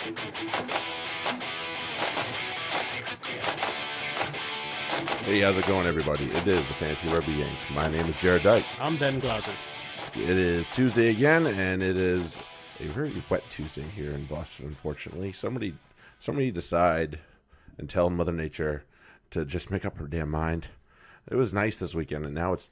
Hey, how's it going, everybody? It is the Fantasy Rugby Yanks. My name is Jared Dyke. I'm Ben Glauser. It is Tuesday again, and it is a very wet Tuesday here in Boston, unfortunately. Somebody decide and tell Mother Nature to just make up her damn mind. It was nice this weekend, and now it's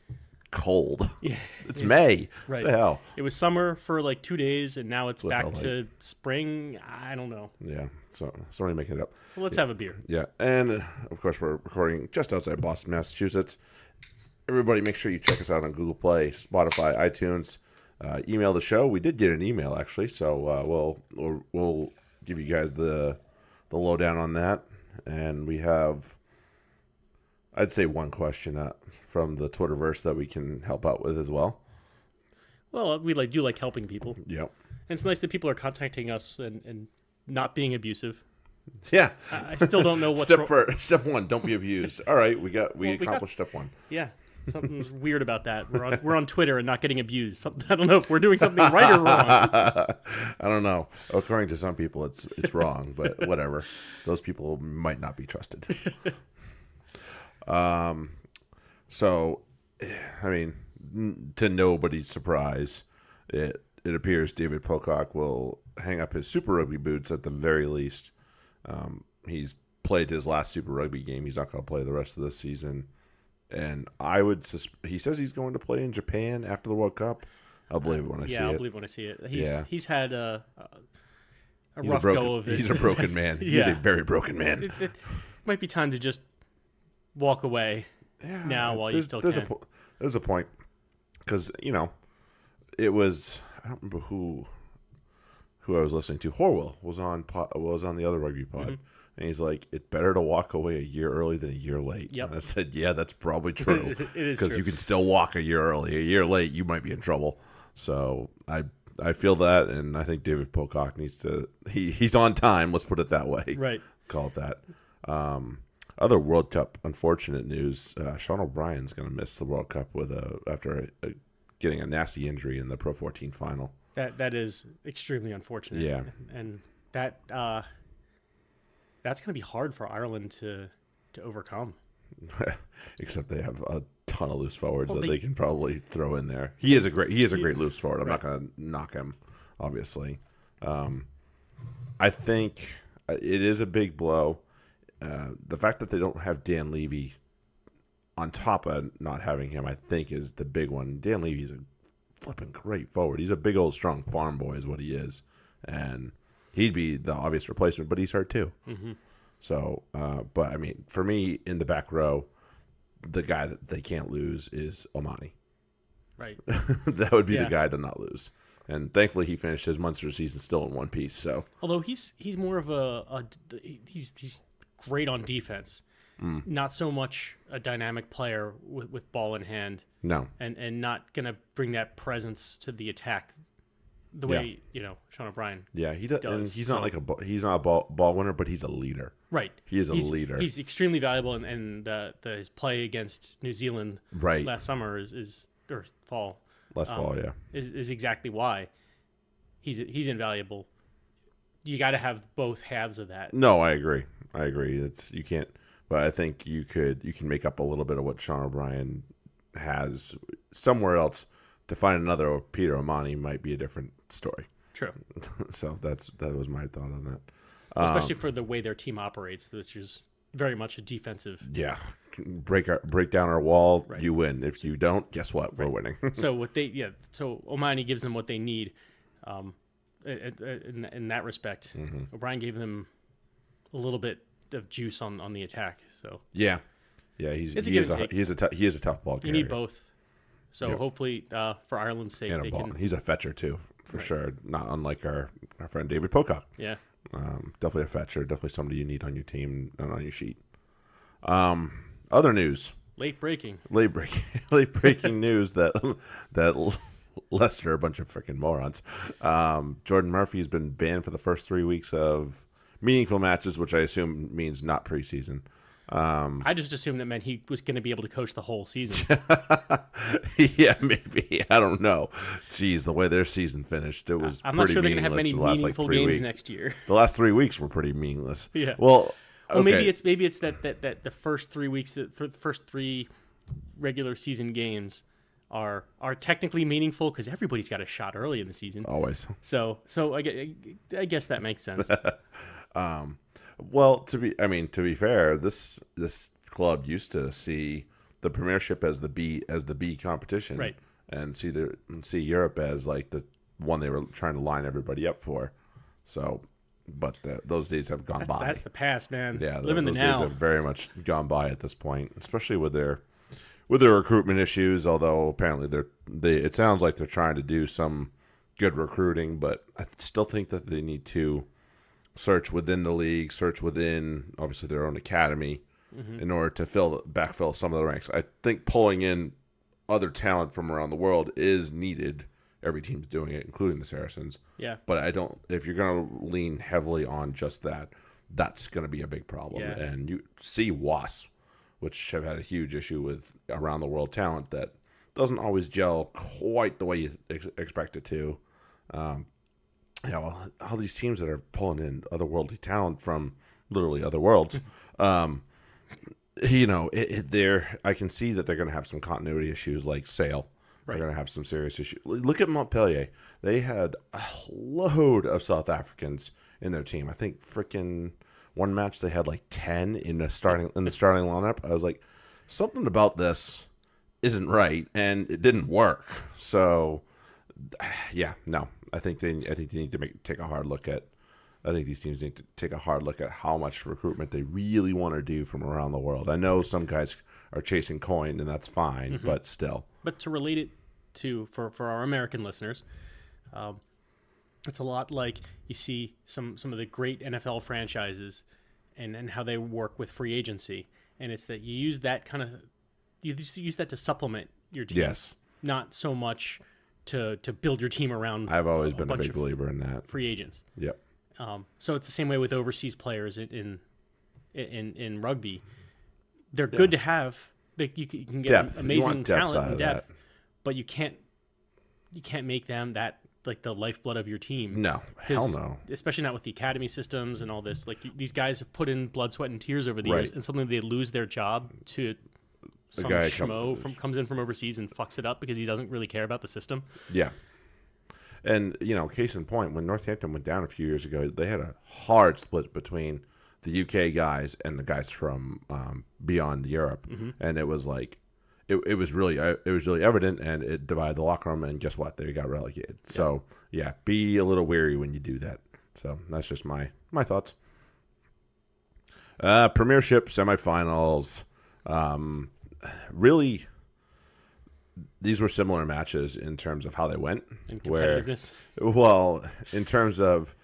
cold. Yeah, it's May. Right. What the hell? It was summer for like 2 days, and now it's What back the to spring. I don't know. Yeah, so somebody making it up. So let's have a beer. Yeah, and of course we're recording just outside Boston, Massachusetts. Everybody, make sure you check us out on Google Play, Spotify, iTunes. Email the show. We did get an email actually, so we'll give you guys the lowdown on that. And we have, I'd say, one question from the Twitterverse that we can help out with as well. Well, we do like helping people. Yep. And it's nice that people are contacting us and not being abusive. Yeah. I still don't know what's Step one, don't be abused. All right, we accomplished step one. Yeah. Something's weird about that. We're on Twitter and not getting abused. I don't know if we're doing something right or wrong. I don't know. According to some people, it's wrong, but whatever. Those people might not be trusted. So, I mean, to nobody's surprise, it appears David Pocock will hang up his Super Rugby boots at the very least. He's played his last Super Rugby game. He's not going to play the rest of the season. And he says he's going to play in Japan after the World Cup. I'll believe it when I see it. Yeah, I'll believe when I see it. He's had a he's rough go of it. He's a broken man. Yeah. He's a very broken man. It might be time to just walk away now while you still can. There's a point. Because, it was, I don't remember who I was listening to. Horwell was on the other rugby pod. Mm-hmm. And he's like, it's better to walk away a year early than a year late. Yep. And I said, yeah, that's probably true. It is because you can still walk a year early. A year late, you might be in trouble. So I feel that, and I think David Pocock needs to. He's on time. Let's put it that way. Right. Call it that. Other World Cup unfortunate news: Sean O'Brien's going to miss the World Cup after getting a nasty injury in the Pro 14 final. That is extremely unfortunate. Yeah. And that. That's going to be hard for Ireland to overcome. Except they have a ton of loose forwards that they can probably throw in there. He is a great loose forward. I'm not going to knock him, obviously. I think it is a big blow. The fact that they don't have Dan Levy on top of not having him, I think, is the big one. Dan Levy's a flipping great forward. He's a big old strong farm boy is what he is. And he'd be the obvious replacement, but he's hurt too. Mm-hmm. So, but I mean, for me in the back row, the guy that they can't lose is Omani. Right. That would be the guy to not lose. And thankfully, he finished his Munster season still in one piece. So, although he's more of he's great on defense, not so much a dynamic player with ball in hand. No, and not gonna bring that presence to the attack. The way Sean O'Brien. Yeah, he does. And he's not he's not a ball winner, but he's a leader. Right. He's a leader. He's extremely valuable, and his play against New Zealand last summer or fall. Last fall, yeah, is exactly why he's invaluable. You got to have both halves of that. No, I agree. You can't, but I think you can make up a little bit of what Sean O'Brien has somewhere else. To find another Peter Omani might be a different story. True. So that was my thought on that. Especially for the way their team operates, which is very much a defensive. Yeah, break down our wall. Right. You win. If you don't, guess what? We're winning. So Omani gives them what they need. In that respect, mm-hmm. O'Brien gave them a little bit of juice on the attack. So yeah, he is a tough ball carrier. You need both. So hopefully, for Ireland's sake, he's a fetcher too, for sure. Not unlike our friend David Pocock. Yeah, definitely a fetcher. Definitely somebody you need on your team and on your sheet. Other news. Late breaking news that Leicester, a bunch of freaking morons. Jordan Murphy's been banned for the first 3 weeks of meaningful matches, which I assume means not preseason. I just assumed that meant he was going to be able to coach the whole season. Yeah, maybe. I don't know. Jeez, the way their season finished, it was I'm pretty not sure they're going to have meaningless many the last, meaningful 3 games weeks. next year. The last 3 weeks were pretty meaningless. Yeah. Well, Well, okay. maybe it's that the first 3 weeks, for the first 3 regular season games are technically meaningful because everybody's got a shot early in the season. Always. So I guess that makes sense. Well, to be fair, this club used to see the Premiership as the B competition, Right? And see Europe as like the one they were trying to line everybody up for. So, but those days have gone by. That's the past, man. Yeah, Live in the those now. days have very much gone by at this point, especially with their recruitment issues. Although apparently it sounds like they're trying to do some good recruiting, but I still think that they need to search within the league, search within obviously their own academy, in order to backfill some of the ranks. I think pulling in other talent from around the world is needed. Every team's doing it, including the Saracens. Yeah. But I don't. If you're going to lean heavily on just that, that's going to be a big problem. Yeah. And you see Wasps, which have had a huge issue with around the world talent that doesn't always gel quite the way you expect it to. Yeah, well, all these teams that are pulling in otherworldly talent from literally other worlds, I can see that they're going to have some continuity issues like Sale. Right. They're going to have some serious issues. Look at Montpellier. They had a load of South Africans in their team. I think freaking one match they had like 10 in the starting lineup. I was like, something about this isn't right, and it didn't work. So, yeah, no. I think they need to take a hard look at. I think these teams need to take a hard look at how much recruitment they really want to do from around the world. I know some guys are chasing coin, and that's fine, but still. But to relate it to for our American listeners, it's a lot like you see some of the great NFL franchises and how they work with free agency, and it's that you use that to supplement your team. Yes. Not so much to build your team around. I've always been a bunch big of believer in that. free agents. Yep. So it's the same way with overseas players in rugby. They're good to have. You can get Depth. amazing talent and depth, that. but you can't make them that like the lifeblood of your team. No, hell no. Especially not with the academy systems and all this. Like these guys have put in blood, sweat, and tears over the years, and suddenly they lose their job to some guy comes in from overseas and fucks it up because he doesn't really care about the system. Yeah. And, case in point, when Northampton went down a few years ago, they had a hard split between the UK guys and the guys from beyond Europe. And it was like, it was really evident, and it divided the locker room, and guess what? They got relegated. Yeah. So, yeah, be a little wary when you do that. So that's just my thoughts. Premiership semifinals. Really, these were similar matches in terms of how they went. And competitiveness. In terms of,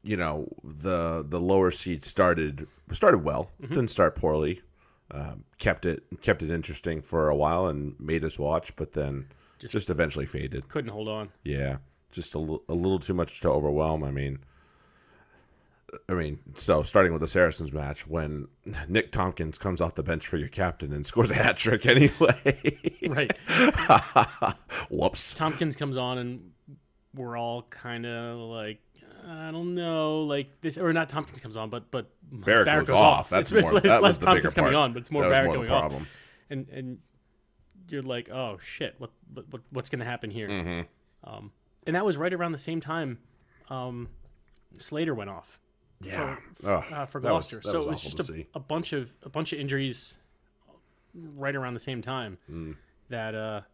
the lower seed started well, didn't start poorly, kept it interesting for a while and made us watch, but then just eventually faded. Couldn't hold on. Yeah, just a little too much to overwhelm. So starting with the Saracens match, when Nick Tompkins comes off the bench for your captain and scores a hat trick anyway. Right. Whoops. Tompkins comes on, and we're all kind of like, I don't know, like this, or not. Tompkins comes on, but Barrett goes off. That's it's less Tompkins coming on, but it's more Barrett going off. And you're like, oh shit, what's going to happen here? Mm-hmm. And that was right around the same time Slater went off. Yeah, for Gloucester. That so was it was just a bunch of injuries right around the same time. That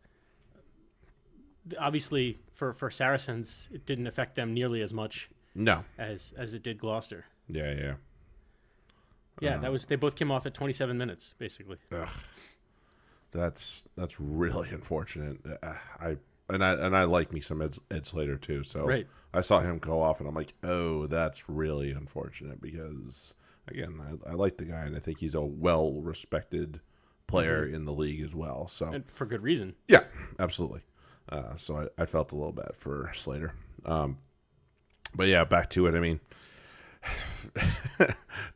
obviously for Saracens it didn't affect them nearly as much. No, as it did Gloucester. Yeah. They both came off at 27 minutes basically. That's really unfortunate. I like me some Ed Slater too. So right. I saw him go off, and I'm like, oh, that's really unfortunate because, again, I like the guy, and I think he's a well-respected player in the league as well. So, and for good reason. Yeah, absolutely. So I felt a little bad for Slater. But, yeah, back to it.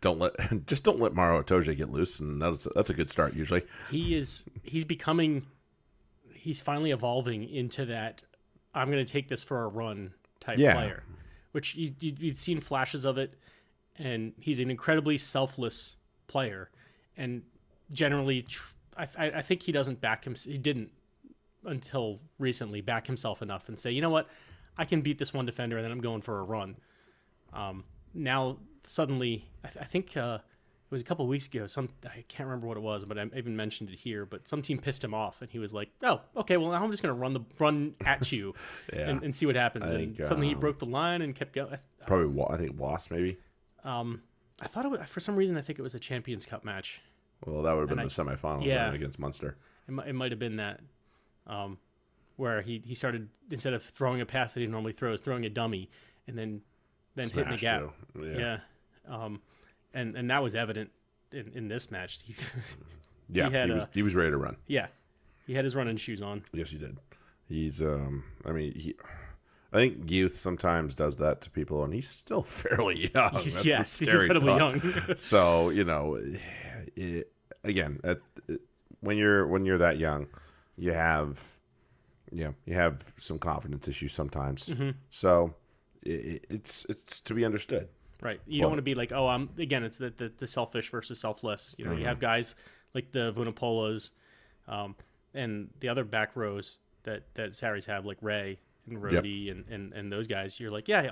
don't let Maro Itoje get loose, and that's a good start usually. He's finally evolving into that I'm going to take this for a run type player, which you'd seen flashes of it, and he's an incredibly selfless player, and generally I think he didn't until recently back himself enough and say, you know what, I can beat this one defender and then I'm going for a run. Now suddenly, I think it was a couple of weeks ago. I can't remember what it was, but I even mentioned it here. But some team pissed him off, and he was like, "Oh, okay. Well, now I'm just going to run at you and see what happens." And suddenly he broke the line and kept going. Probably, I think Wasp maybe. I thought it was, for some reason I think it was a Champions Cup match. Well, that would have been the semifinal against Munster. It might have been that, where he started, instead of throwing a pass that he normally throws, throwing a dummy, and then hitting the gap. Yeah. And that was evident in this match. He was ready to run. Yeah, he had his running shoes on. Yes, he did. He's I think youth sometimes does that to people, and he's still fairly young. He's incredibly young. So when you're that young, you have some confidence issues sometimes. Mm-hmm. So it's to be understood. Right. You don't want to be like, oh, it's the selfish versus selfless. You have guys like the Vunapolas, and the other back rows that Saris have, like Ray and Rhodey and those guys. You're like, yeah,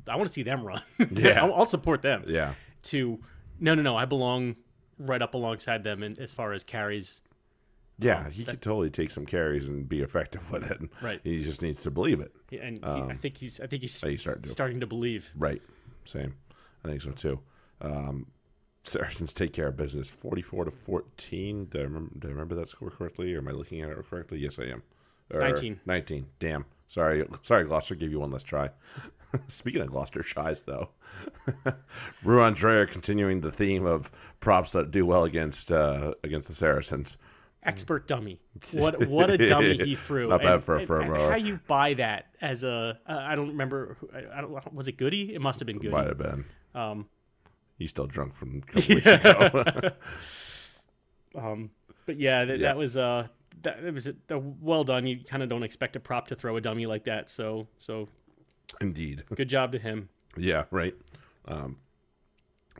I want to see them run. Yeah. I'll support them. Yeah. No, I belong right up alongside them as far as carries. Yeah, he could totally take some carries and be effective with it. Right. He just needs to believe it. And I think he's starting to believe. Right. Same. I think so too. Saracens take care of business 44-14. Do I remember that score correctly, or am I looking at it correctly? Yes, I am. 19. Damn. Sorry, Gloucester gave you one less try. Speaking of Gloucester tries, though, Ruan Dreyer continuing the theme of props that do well against the Saracens. Expert dummy. What a dummy he threw. Not bad for a firm rower. How you buy that as a I don't remember. Was it Goody? It must have been Goody. Might have been. He's still drunk from a couple weeks ago. But that was it was well done. You kind of don't expect a prop to throw a dummy like that. So indeed, good job to him. Yeah, right.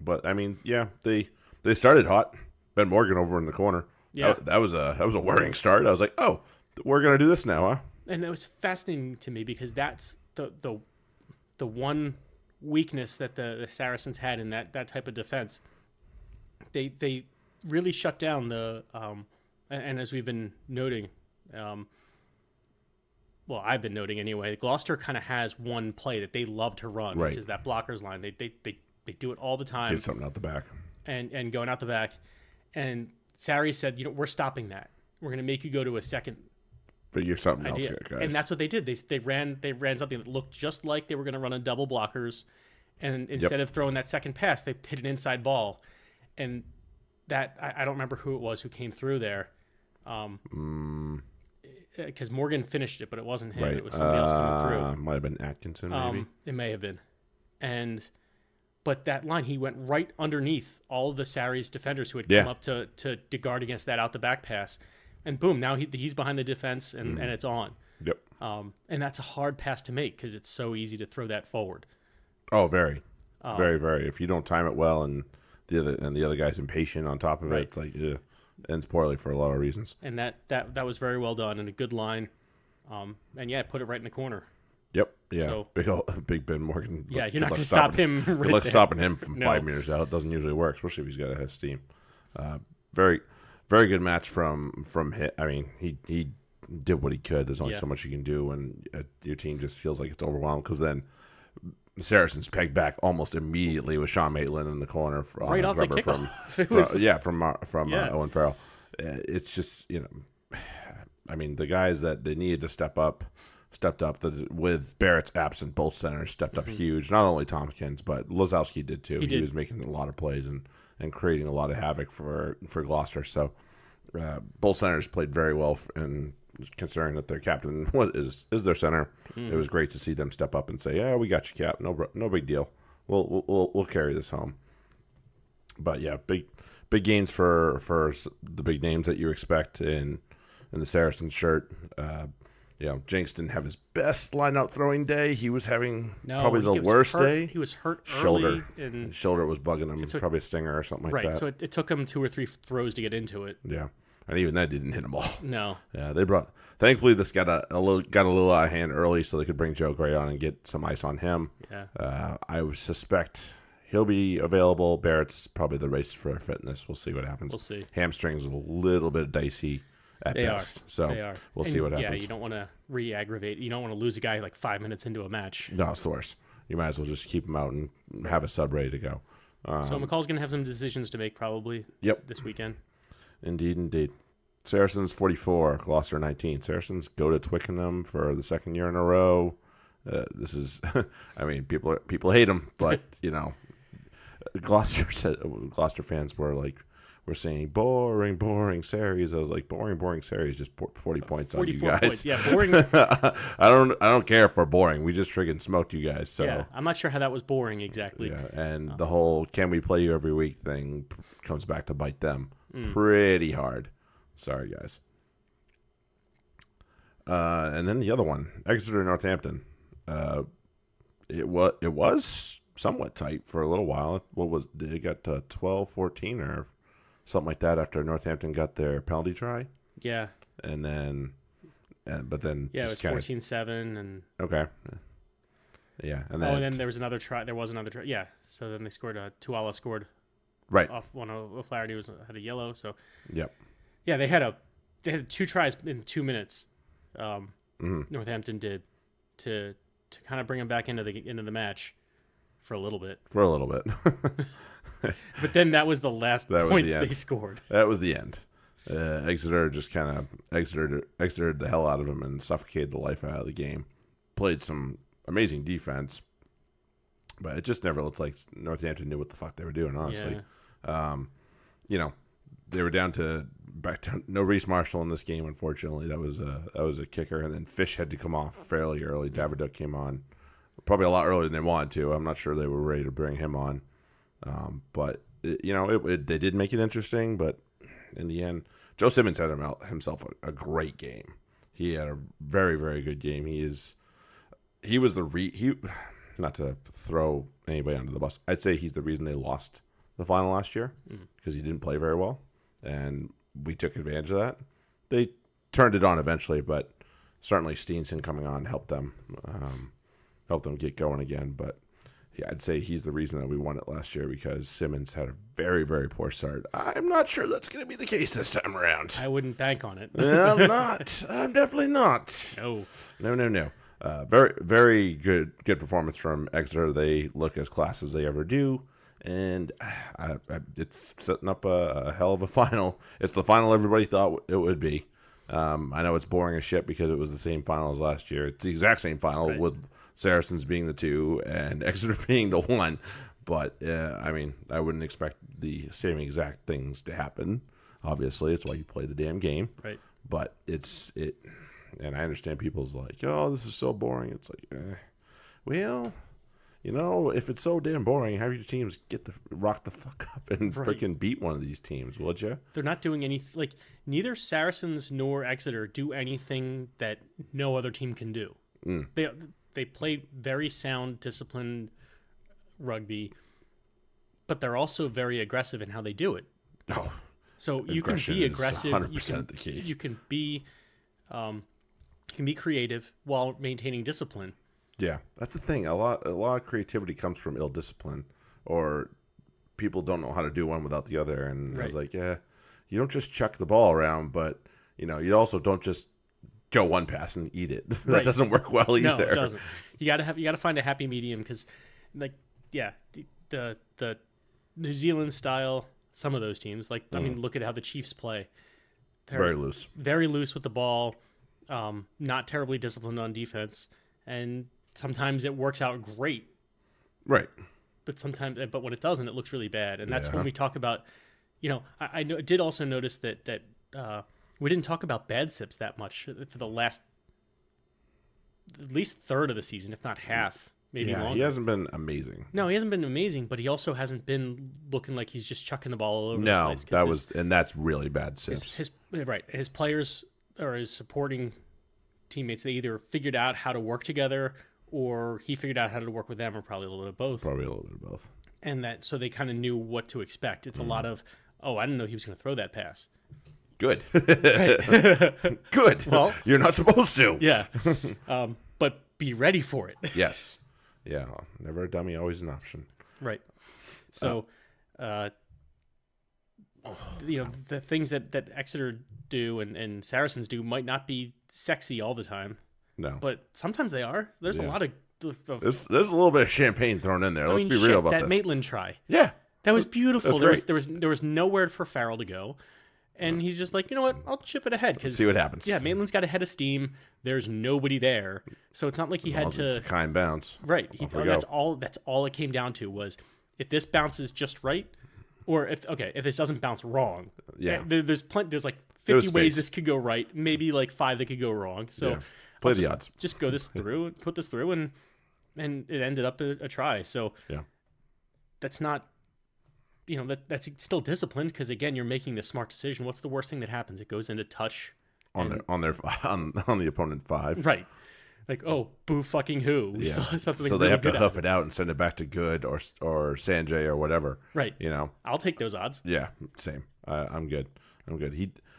But I mean, they started hot. Ben Morgan over in the corner. Yeah, that was a worrying start. I was like, oh, we're gonna do this now, huh? And it was fascinating to me because that's the one weakness that the Saracens had in that type of defense. They really shut down the and as we've been noting, I've been noting anyway, Gloucester kind of has one play that they love to run, which is that blockers line. They do it all the time. Get something out the back. And going out the back. And Sarri said, we're stopping that. We're going to make you go to a second figure something idea. Else, guys. And that's what they did. They ran something that looked just like they were going to run a double blockers. And instead of throwing that second pass, they hit an inside ball. And that, I don't remember who it was who came through there. Because Morgan finished it, but it wasn't him. Right. It was somebody else coming through. Might have been Atkinson, maybe. It may have been. But that line, he went right underneath all of the Sarri's defenders who had come up to guard against that out the back pass. And boom, now he's behind the defense and it's on. Yep. And that's a hard pass to make because it's so easy to throw that forward. Oh, very. Very, very. If you don't time it well and the other guy's impatient on top of it, it's like ends poorly for a lot of reasons. And that was very well done and a good line. Put it right in the corner. Yep. Yeah. So, big Ben Morgan. Yeah, you're not going to stop him. Good luck stopping him from 5 meters out. It doesn't usually work, especially if he's got a head of steam. Very, very good match from him. I mean, he did what he could. There's only so much you can do when your team just feels like it's overwhelmed. Because then the Saracens pegged back almost immediately with Sean Maitland in the corner right off the kickoff. From Owen Farrell. It's just I mean, the guys that they needed to stepped up. With Barrett's absent, both centers stepped up huge. Not only Tompkins, but Lazowski did too. He was making a lot of plays and creating a lot of havoc for Gloucester. So both centers played very well, and considering that their captain is their center, it was great to see them step up and say, "Yeah, we got you, Cap. No big deal." we'll carry this home. But yeah, big gains for the big names that you expect in the Saracens shirt. Jinx didn't have his best line-out throwing day. He was having probably the worst day. He was hurt shoulder. early. His shoulder was bugging him. Probably a stinger or something like that. Right, so it took him 2 or 3 throws to get into it. Yeah, and even that didn't hit him all. No. Yeah, thankfully, this got a little out of hand early, so they could bring Joe Gray on and get some ice on him. Yeah. I would suspect he'll be available. Barrett's probably the race for fitness. We'll see what happens. We'll see. Hamstrings a little bit dicey at best. So we'll see what happens. Yeah, you don't want to re-aggravate. You don't want to lose a guy like 5 minutes into a match. No, it's the worst. You might as well just keep him out and have a sub ready to go. So McCall's going to have some decisions to make probably this weekend. Indeed. Saracens 44, Gloucester 19. Saracens go to Twickenham for the second year in a row. This is, I mean, people hate them, but Gloucester fans were saying boring series. I was like, boring series, just 40 points on you guys. Points. Yeah, boring. I don't care if we're boring. We just friggin' smoked you guys. So yeah, I'm not sure how that was boring exactly. Yeah, and the whole "can we play you every week" thing comes back to bite them pretty hard. Sorry, guys. And then the other one, Exeter Northampton. It was somewhat tight for a little while. Did it get to 12-14 or something like that after Northampton got their penalty try? Yeah. But then it was 14-7 and okay. Yeah, and then there was another try. There was another try. Yeah. So then they scored. Tuala scored. Right. Off one of O'Flaherty had a yellow. So. Yep. Yeah, they had 2 tries in 2 minutes. Northampton did to kind of bring them back into the match for a little bit. But then that was the last points they scored. That was the end. Exeter just kind of exited the hell out of them and suffocated the life out of the game. Played some amazing defense, but it just never looked like Northampton knew what the fuck they were doing, honestly. Yeah. They were back to no Reece Marshall in this game, unfortunately. That was a kicker, and then Fish had to come off fairly early. David Pocock came on probably a lot earlier than they wanted to. I'm not sure they were ready to bring him on. But they did make it interesting, but in the end, Joe Simmons had himself a great game. He had a very, very good game. He was not to throw anybody under the bus. I'd say he's the reason they lost the final last year because he didn't play very well, and we took advantage of that. They turned it on eventually, but certainly Steenson coming on helped them get going again. But yeah, I'd say he's the reason that we won it last year because Simmons had a very, very poor start. I'm not sure that's going to be the case this time around. I wouldn't bank on it. I'm not. I'm definitely not. No. Very, very good performance from Exeter. They look as class as they ever do, and it's setting up a hell of a final. It's the final everybody thought it would be. I know it's boring as shit because it was the same final as last year. It's the exact same final with Saracens being the 2 and Exeter being the 1. But, I wouldn't expect the same exact things to happen. Obviously, it's why you play the damn game. Right. But and I understand people's like, oh, this is so boring. It's like, well, if it's so damn boring, have your teams rock the fuck up and freaking beat one of these teams, would you? They're not doing anything. Neither Saracens nor Exeter do anything that no other team can do. They play very sound, disciplined rugby, but they're also very aggressive in how they do it. Oh, so you can be aggressive. 100% the key. You can be creative while maintaining discipline. Yeah, that's the thing. A lot of creativity comes from ill discipline, or people don't know how to do one without the other. And I was like, yeah, you don't just chuck the ball around, but you also don't just go one pass and eat it. That doesn't work well either. No, it doesn't. You gotta find a happy medium because, the New Zealand style, some of those teams, look at how the Chiefs play. They're very loose with the ball, not terribly disciplined on defense, and sometimes it works out great. Right. But when it doesn't, it looks really bad, and that's when we talk about. I did also notice that we didn't talk about bad sips that much for the last at least third of the season, if not half. maybe Yeah, longer. he hasn't been amazing. No, he hasn't been amazing, but he also hasn't been looking like he's just chucking the ball all over the No, place. that's really bad Sips. His players or his supporting teammates, they either figured out how to work together or he figured out how to work with them, or probably a little bit of both. Probably a little bit of both. And that, so they kind of knew what to expect. It's a lot of, oh, I didn't know he was going to throw that pass. Good. Good. Well, you're not supposed to. Yeah. But be ready for it. Yes. Yeah. Never a dummy, always an option. Right. So, the things that Exeter do and Saracens do might not be sexy all the time. No. But sometimes they are. There's a lot of there's a little bit of champagne thrown in there. Let's be real about that this. Maitland try. Yeah. That was beautiful. That's There was nowhere for Farrell to go. And he's just like, you know what? I'll chip it ahead. See what happens. Yeah, Maitland's got a head of steam. There's nobody there. So it's not like he had to. It's a kind bounce. Right. That's all it came down to was if this bounces just right, or if this doesn't bounce wrong. Yeah. There's like 50 ways this could go right, maybe like 5 that could go wrong. So yeah. Play the odds. Just go this through, put this through, and it ended up a try. So yeah. That's not. That's still disciplined because again, you're making the smart decision. What's the worst thing that happens? It goes into touch on the opponent 5. Right. Like, oh, boo fucking who? Yeah. So they have to hoof it out and send it back to Good or Sanjay or whatever. Right. I'll take those odds. Yeah, same. I'm good.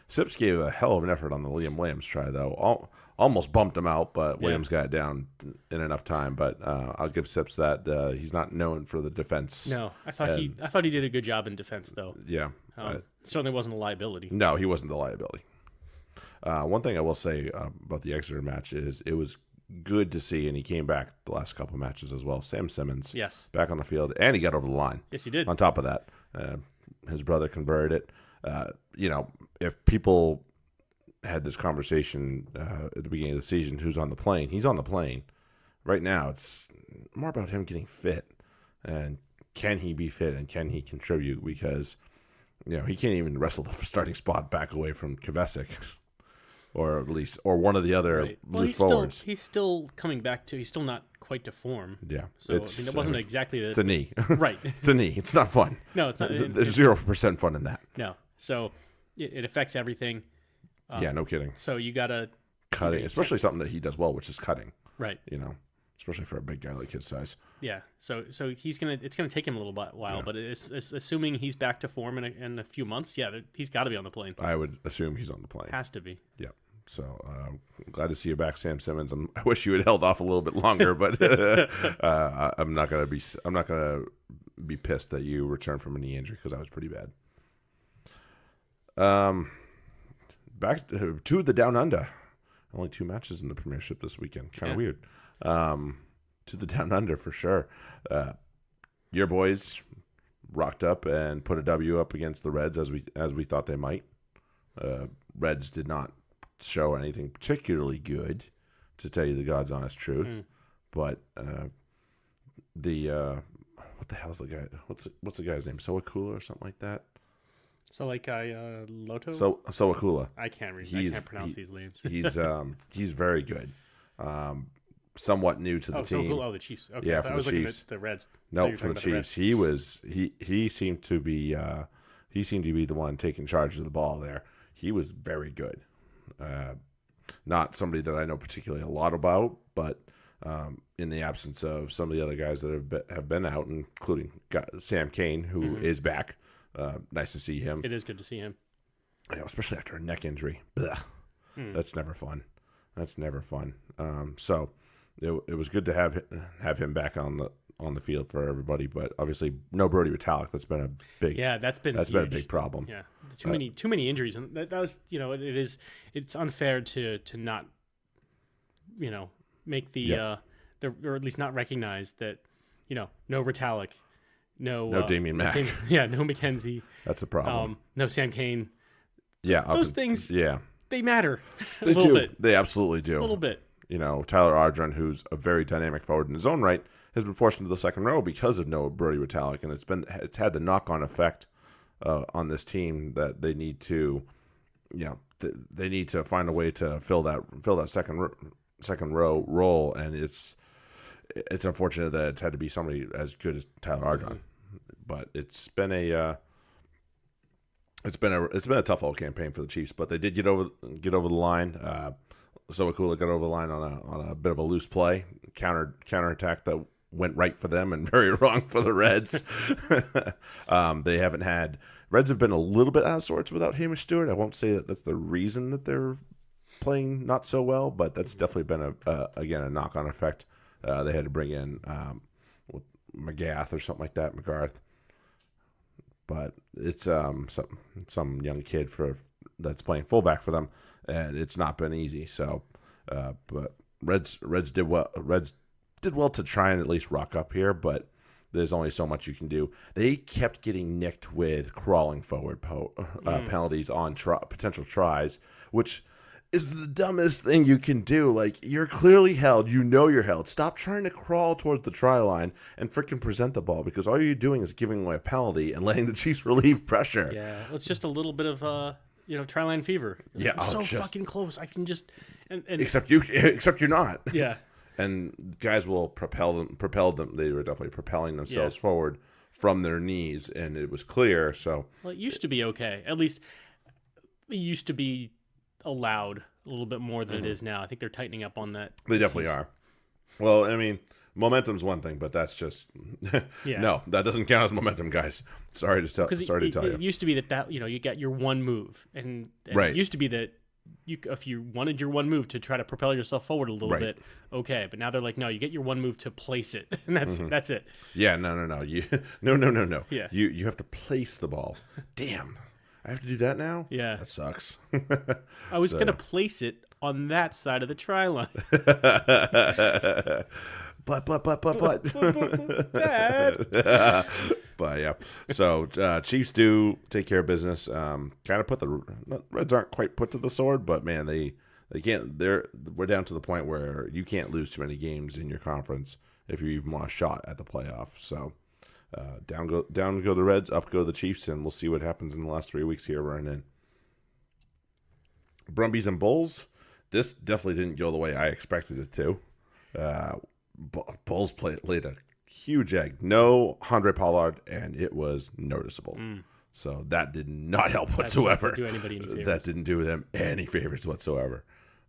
Sips gave a hell of an effort on the Liam Williams try though. Almost bumped him out, but Williams got it down in enough time. But I'll give Sips that he's not known for the defense. No, I thought he did a good job in defense though. Yeah, certainly wasn't a liability. No, he wasn't the liability. One thing I will say about the Exeter match is it was good to see, and he came back the last couple matches as well. Sam Simmons, yes, back on the field, and he got over the line. Yes, he did. On top of that, his brother converted it. If people had this conversation at the beginning of the season, who's on the plane? He's on the plane. Right now, it's more about him getting fit. And can he be fit and can he contribute? Because, he can't even wrestle the starting spot back away from Kvesic. Or at least, or one of the other loose forwards. He's still coming back to, he's still not quite to form. Yeah. So, it wasn't exactly It's a knee. Right. It's a knee. It's not fun. No, it's not. There's 0% fun in that. No. So, it affects everything. Yeah, no kidding. So you gotta cutting, especially something that he does well, which is cutting. Right. Especially for a big guy like his size. Yeah. So it's gonna take him a little while, but it's assuming he's back to form in a few months. Yeah, he's got to be on the plane. I would assume he's on the plane. Has to be. Yeah. So glad to see you back, Sam Simmons. I wish you had held off a little bit longer, but I'm not gonna be pissed that you returned from a knee injury because that was pretty bad. Back to the Down Under. Only 2 matches in the Premiership this weekend. Kind of weird. To the Down Under for sure. Your boys rocked up and put a W up against the Reds as we thought they might. Reds did not show anything particularly good, to tell you the God's honest truth. But what the hell's the guy? What's the guy's name? Soakula or something like that. So like Loto. Soakula. I can't read. I can't pronounce these names. he's very good. Somewhat new to the team. Soakula. Oh, the Chiefs. Okay, yeah, I was looking at the Reds. No, for the Chiefs. He seemed to be the one taking charge of the ball there. He was very good. Not somebody that I know particularly a lot about, but in the absence of some of the other guys that have been out, including Sam Kane, who is back. Nice to see him. It is good to see him. Especially after a neck injury. That's never fun. So it was good to have him back on the field for everybody, but obviously no Brody Retallick. That's been a big been a big problem. Yeah, too many injuries, and that was it's unfair to not make or at least not recognize that no Retallick. No Damien Mack. No McKenzie. That's a problem. No Sam Kane. Yeah. Those things, they matter. They do. Bit. They absolutely do. A little bit. Tyler Ardron, who's a very dynamic forward in his own right, has been forced into the second row because of no Brody Retallick, and it's had the knock-on effect on this team that they need to, they need to find a way to fill that second row role, and it's unfortunate that it's had to be somebody as good as Tyler Ardron. But it's been a tough old campaign for the Chiefs. But they did get over the line. So cool got over the line on a bit of a loose play, counterattack that went right for them and very wrong for the Reds. They haven't had Reds have been a little bit out of sorts without Hamish Stewart. I won't say that that's the reason that they're playing not so well, but that's definitely been a knock-on effect. They had to bring in McGath or something like that, McGarth. But it's some young kid that's playing fullback for them, and it's not been easy. So, but Reds did well. Reds did well to try and at least rock up here, but there's only so much you can do. They kept getting nicked with crawling forward penalties on potential tries, which is the dumbest thing you can do. Like, you're clearly held. You know you're held. Stop trying to crawl towards the try line and freaking present the ball, because all you're doing is giving away a penalty and letting the Chiefs relieve pressure. Yeah, it's just a little bit of try line fever. Yeah, I'm fucking close. I can just and except you're not. Yeah. And guys will propel them. They were definitely propelling themselves forward from their knees, and it was clear. So, well, it used to be okay. At least it used to be allowed a little bit more than it is now. I think they're tightening up on that. They definitely are. Well, I mean, momentum's one thing, but that's just no, that doesn't count as momentum, guys. Sorry to tell you. It used to be that you got your one move, and right. It used to be that if you wanted your one move to try to propel yourself forward a little bit, okay. But now they're like, no, you get your one move to place it, and that's it. Yeah, no. No. Yeah. You have to place the ball. Damn. I have to do that now? Yeah. That sucks. I was going to place it on that side of the try line. But. Dad. But, yeah. So, Chiefs do take care of business. Kind of Reds aren't quite put to the sword, but, man, they can't. We're down to the point where you can't lose too many games in your conference if you even want a shot at the playoffs. So, down go the Reds, up go the Chiefs, and we'll see what happens in the last 3 weeks here running in. Brumbies and Bulls. This definitely didn't go the way I expected it to. Bulls laid a huge egg. No Andre Pollard, and it was noticeable. So that did not help whatsoever. That didn't do anybody any favors. That didn't do them any favors whatsoever.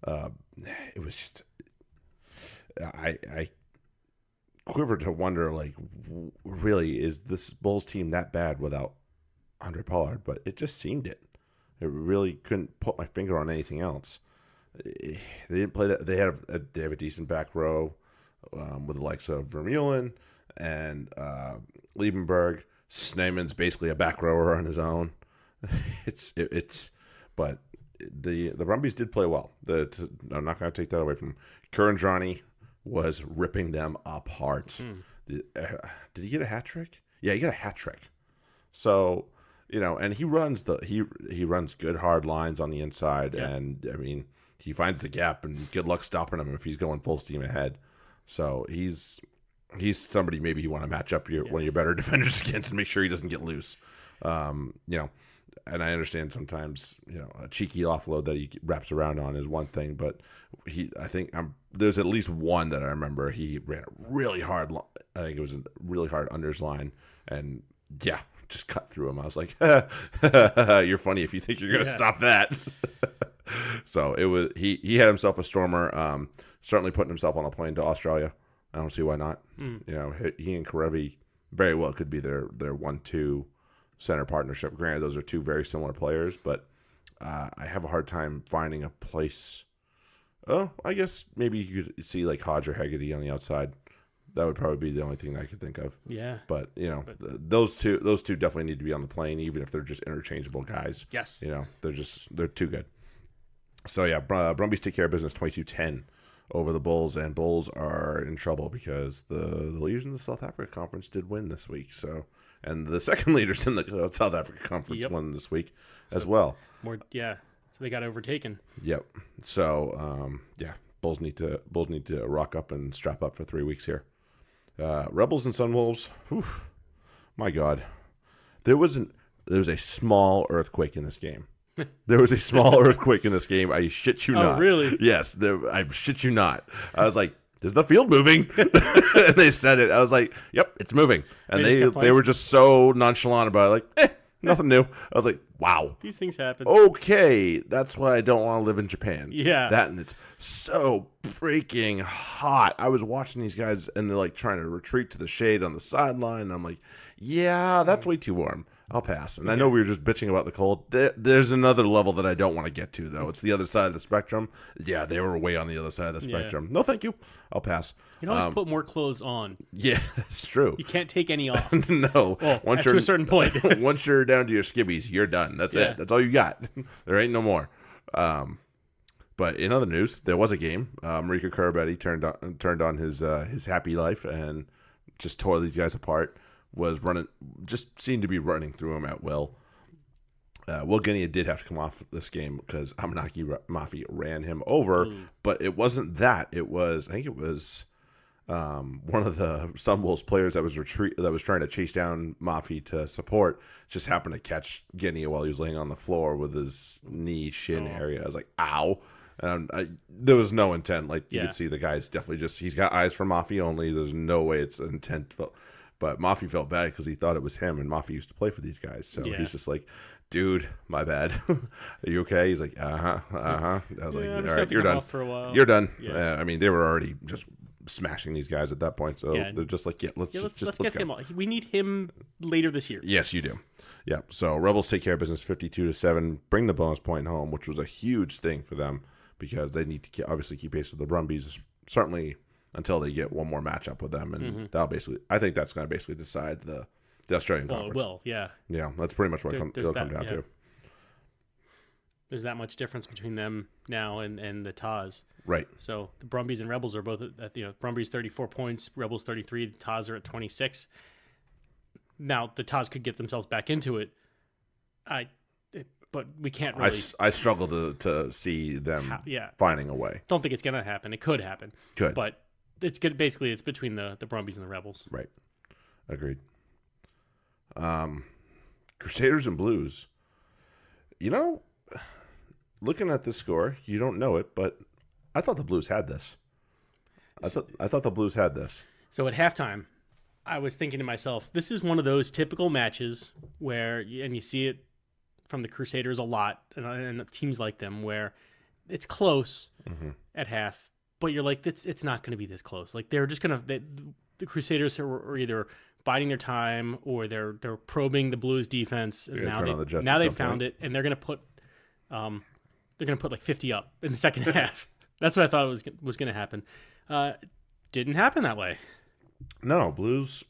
It was just I quiver to wonder, like, really, is this Bulls team that bad without Andre Pollard? But it just seemed it. I really couldn't put my finger on anything else. They didn't play that. They have a decent back row with the likes of Vermeulen and Liebenberg. Sneyman's basically a back rower on his own. But the Brumbies did play well. I'm not going to take that away from Kurandrani. Was ripping them apart. Did he get a hat trick? Yeah, he got a hat trick. So, and he runs he runs good hard lines on the inside, and I mean, he finds the gap, and good luck stopping him if he's going full steam ahead. So he's somebody maybe you want to match up one of your better defenders against and make sure he doesn't get loose. And I understand sometimes, a cheeky offload that he wraps around on is one thing, but there's at least one that I remember he ran a really hard. I think it was a really hard unders line, and just cut through him. I was like, "You're funny if you think you're gonna stop that." So it was he had himself a stormer. Certainly putting himself on a plane to Australia. I don't see why not. He and Karevi very well could be their 1-2 center partnership. Granted, those are two very similar players, but I have a hard time finding a place. Oh, I guess maybe you could see like Hodge or Hegarty on the outside. That would probably be the only thing that I could think of. Yeah. But those two definitely need to be on the plane, even if they're just interchangeable guys. Yes. They're too good. So yeah, Brumbies take care of business 22-10 over the Bulls, and Bulls are in trouble because the leaders in the South Africa Conference did win this week. So. And the second leaders in the South Africa Conference won this week as well. So they got overtaken. Yep. So Bulls need to rock up and strap up for 3 weeks here. Rebels and Sunwolves. Whew, my God, there was a small earthquake in this game. There was a small earthquake in this game. I shit you not. Oh, really? Yes. I shit you not. I was like, is the field moving? And they said it. I was like, yep, it's moving. And they were just so nonchalant about it, like, nothing new. I was like, wow. These things happen. Okay, that's why I don't want to live in Japan. Yeah. That, and it's so freaking hot. I was watching these guys, and they're like trying to retreat to the shade on the sideline. And I'm like, yeah, that's way too warm. I'll pass. And I know we were just bitching about the cold. There's another level that I don't want to get to, though. It's the other side of the spectrum. Yeah, they were way on the other side of the spectrum. No, thank you. I'll pass. You can always put more clothes on. Yeah, that's true. You can't take any off. No. Well, to a certain point. Once you're down to your skibbies, you're done. That's it. That's all you got. There ain't no more. But in other news, there was a game. Marika Karabetti turned on his happy life and just tore these guys apart. Was running, just seemed to be running through them at will. Will Guinea did have to come off this game because Amanaki Mafi ran him over, but it wasn't that. I think it was one of the Sunwolves players that was trying to chase down Mafi to support just happened to catch Guinea while he was laying on the floor with his knee shin area. I was like, ow. There was no intent. Like you could see the guy's definitely he's got eyes for Mafi only. There's no way it's intent. But Mafi felt bad because he thought it was him, and Mafi used to play for these guys. So he's just like, dude, my bad. Are you okay? He's like, I was like, all right, you're done. For a while. You're done. I mean, they were already just smashing these guys at that point. So they're just like, let's get him on. We need him later this year. Yes, you do. Yeah. So Rebels take care of business 52-7, bring the bonus point home, which was a huge thing for them because they need to obviously keep pace with the Brumbies, certainly until they get one more matchup with them, and I think that's going to basically decide the Australian Conference. It will, yeah. Yeah, that's pretty much what it'll come down to. There's that much difference between them now and the Taz. Right. So the Brumbies and Rebels are both at Brumbies 34 points, Rebels 33, the Taz are at 26. Now the Taz could get themselves back into it. But we can't really. I struggle to see them finding a way. Don't think it's going to happen. It could happen. Could. But it's good. Basically, it's between the Brumbies and the Rebels. Right. Agreed. Crusaders and Blues. You know, looking at this score, you don't know it, but I thought the Blues had this. I thought the Blues had this. So at halftime, I was thinking to myself, this is one of those typical matches where, and you see it from the Crusaders a lot, and teams like them, where it's close at half, but you're like, it's not going to be this close. Like they're just going to the Crusaders are either biding their time or they're probing the Blues defense. And now they found it, and they're going to put like 50 up in the second half. That's what I thought was going to happen. Didn't happen that way. No, Blues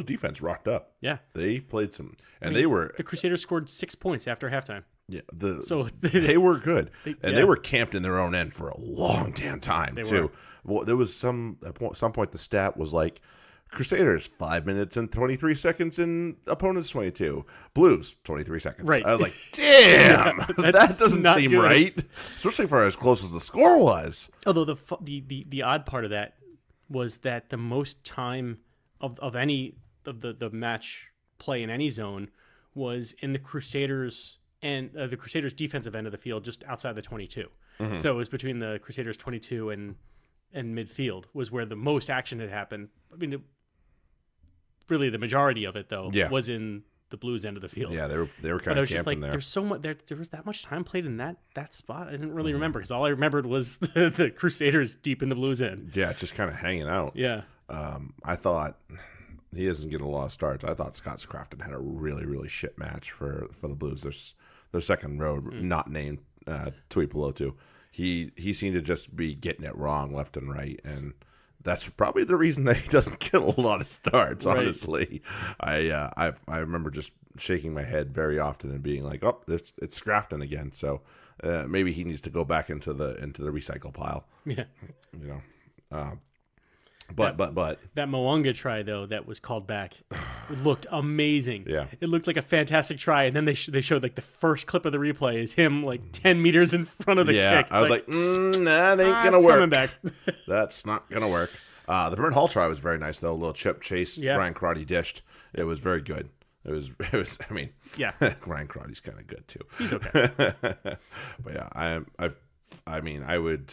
defense rocked up. Yeah, they played some, and they were. The Crusaders scored 6 points after halftime. Yeah, they were good, they were camped in their own end for a long damn time too. Well, there was at some point the stat was like Crusaders 5 minutes and 23 seconds in opponents 22, Blues 23 seconds. Right, I was like, damn, that doesn't seem good. Right, especially for as close as the score was. Although the odd part of that was that the most time of any of the match play in any zone was in the Crusaders and the Crusaders defensive end of the field, just outside the 22. So it was between the Crusaders 22 and midfield was where the most action had happened. I mean, really the majority of it though was in the Blues end of the field. Yeah, they were kind of. But I was just like, there's so much. There was that much time played in that spot. I didn't really remember because all I remembered was the Crusaders deep in the Blues end. Yeah, just kind of hanging out. Yeah. I thought he isn't getting a lot of starts. I thought Scott Scrafton had a really, really shit match for the Blues. Their second row, not named Tuipulotu. He seemed to just be getting it wrong left and right, and that's probably the reason that he doesn't get a lot of starts. Right. Honestly, I remember just shaking my head very often and being like, "Oh, it's Scrafton again." So maybe he needs to go back into the recycle pile. Yeah, you know. But that Moanga try though that was called back looked amazing. Yeah, it looked like a fantastic try, and then they showed like the first clip of the replay is him like 10 meters in front of the kick. I was like, that ain't gonna work. Coming back. That's not gonna work. The Brent Hall try was very nice though. A little chip chase. Yeah. Ryan Karate dished. It was very good. It was. I mean, yeah. Ryan Karate's kind of good too. He's okay. But yeah, I would.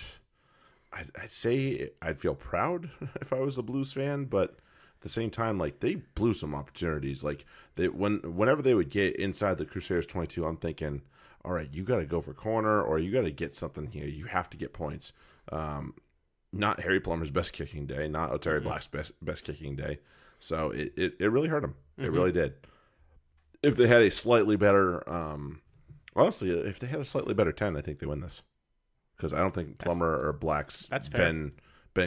I'd say I'd feel proud if I was a Blues fan, but at the same time, like, they blew some opportunities. Like, whenever they would get inside the Crusaders 22, I'm thinking, all right, you got to go for corner, or you got to get something here. You have to get points. Not Harry Plummer's best kicking day, not Oteri Black's best kicking day. So it really hurt him. It really did. If they had a slightly better, honestly, if they had a slightly better 10, I think they win this. Because I don't think Plummer or Black's been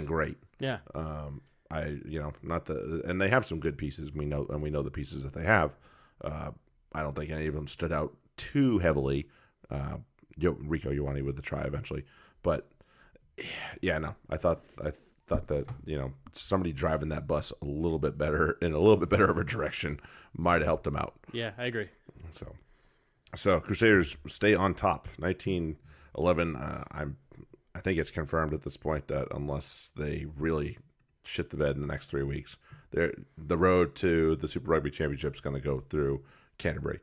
great. Yeah. And they have some good pieces. We know the pieces that they have. I don't think any of them stood out too heavily. Rico Ioane with the try eventually, but yeah, no, I thought that somebody driving that bus a little bit better in a little bit better of a direction might have helped them out. Yeah, I agree. So Crusaders stay on top, 19-11. I think it's confirmed at this point that unless they really shit the bed in the next 3 weeks, the road to the Super Rugby Championship is going to go through Canterbury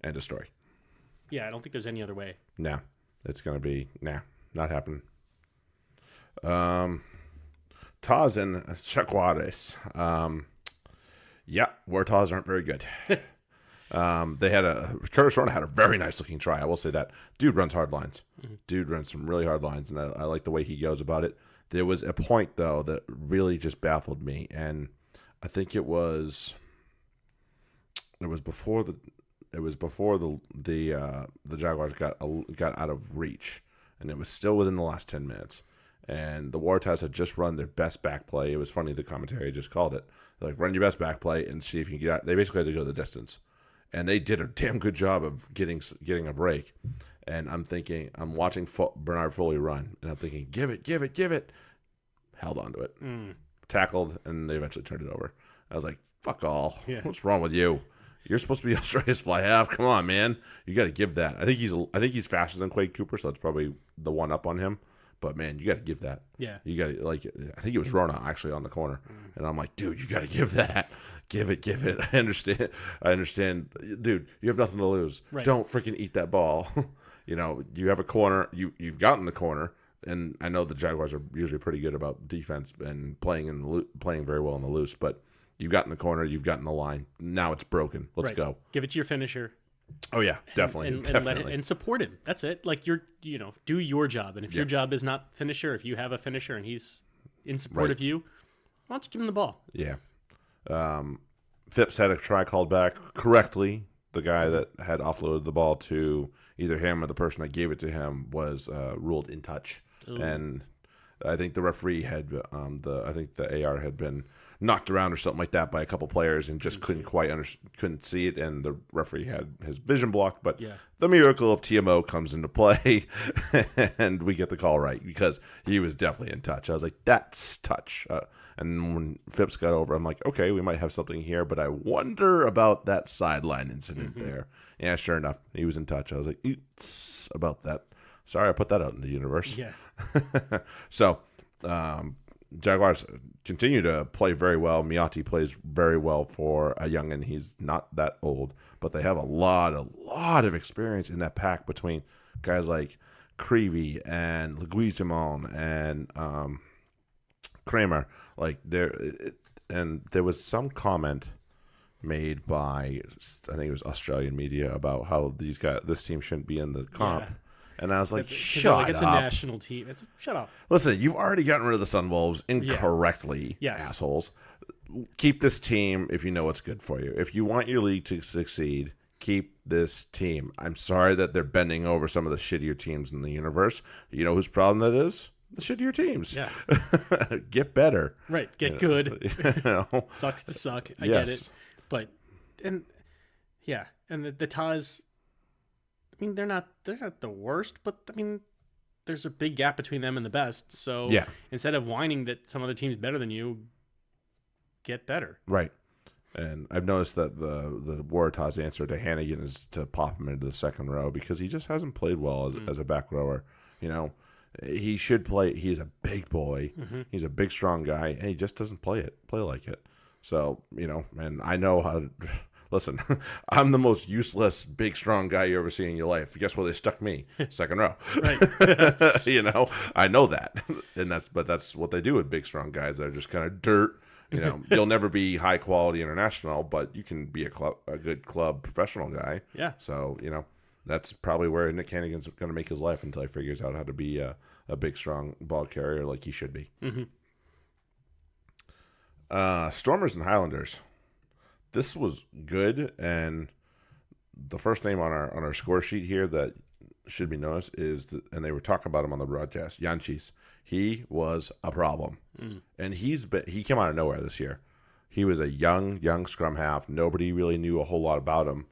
and destroy. Yeah, I don't think there's any other way. Nah, it's going to be not happening. Taz and Chaguares. Wartahs aren't very good. Curtis Rona had a very nice looking try. I will say that. Dude runs hard lines. Dude runs some really hard lines, and I like the way he goes about it. There was a point though that really just baffled me, and I think it was before the Jaguars got out of reach, and it was still within the last 10 minutes. And the Wartahs had just run their best back play. It was funny, the commentary just called it. They're like, run your best back play and see if you can get out. They basically had to go the distance. And they did a damn good job of getting a break. And I'm watching Bernard Foley run, and I'm thinking, give it. Held on to it. Tackled, and they eventually turned it over. I was like, fuck all. Yeah. What's wrong with you? You're supposed to be Australia's fly half. Come on, man. You got to give that. I think he's faster than Quade Cooper, so that's probably the one up on him. But man, you got to give that. Yeah. You got to I think it was Rona actually on the corner, and I'm like, dude, you got to give that. Give it. I understand, dude. You have nothing to lose. Right. Don't freaking eat that ball. You have a corner. You've gotten the corner, and I know the Jaguars are usually pretty good about defense and playing very well in the loose, but. You've gotten the corner. You've gotten the line. Now it's broken. Let's go. Give it to your finisher. Oh yeah, definitely, and support him. That's it. Like do your job. And if your job is not finisher, if you have a finisher and he's in support of you, why don't you give him the ball? Yeah. Phipps had a try called back correctly. The guy that had offloaded the ball to either him or the person that gave it to him was ruled in touch. Ooh. And I think the referee had I think the AR had been knocked around or something like that by a couple players and just couldn't see it, and the referee had his vision blocked. But the miracle of TMO comes into play, and we get the call right because he was definitely in touch. I was like, that's touch. And when Phipps got over, I'm like, okay, we might have something here, but I wonder about that sideline incident there. Yeah, sure enough, he was in touch. I was like, oops, about that. Sorry, I put that out in the universe. Yeah. So, Jaguars continue to play very well. Miotti plays very well for a youngin. He's not that old, but they have a lot of experience in that pack between guys like Creevy and Leguizamon and Kramer. And there was some comment made by, I think it was Australian media, about how this team shouldn't be in the comp. Yeah. And I was like, shut up. It's a national team. Shut up. Listen, you've already gotten rid of the Sunwolves incorrectly, assholes. Keep this team if you know what's good for you. If you want your league to succeed, keep this team. I'm sorry that they're bending over some of the shittier teams in the universe. You know whose problem that is? The shittier teams. Yeah. Get better. Right. Get good. Sucks to suck. I get it. But, and the Taz... I mean, they're not the worst, but I mean, there's a big gap between them and the best. So instead of whining that some other team's better than you, get better. Right. And I've noticed that the Waratah's answer to Hannigan is to pop him into the second row because he just hasn't played well as a back rower. He should play. He's a big boy. Mm-hmm. He's a big, strong guy, and he just doesn't play like it. So, and I know how to, Listen, I'm the most useless, big, strong guy you ever see in your life. Guess where they stuck me? Second row. Right. You know, I know that, but that's what they do with big, strong guys. They're just kind of dirt. You know, you'll never be high quality international, but you can be a good club professional guy. Yeah. So you know, that's probably where Nick Hannigan's going to make his life until he figures out how to be a big, strong ball carrier like he should be. Stormers and Highlanders. This was good, and the first name on our score sheet here that should be noticed is, and they were talking about him on the broadcast, Yanchis. He was a problem, and he came out of nowhere this year. He was a young scrum half. Nobody really knew a whole lot about him,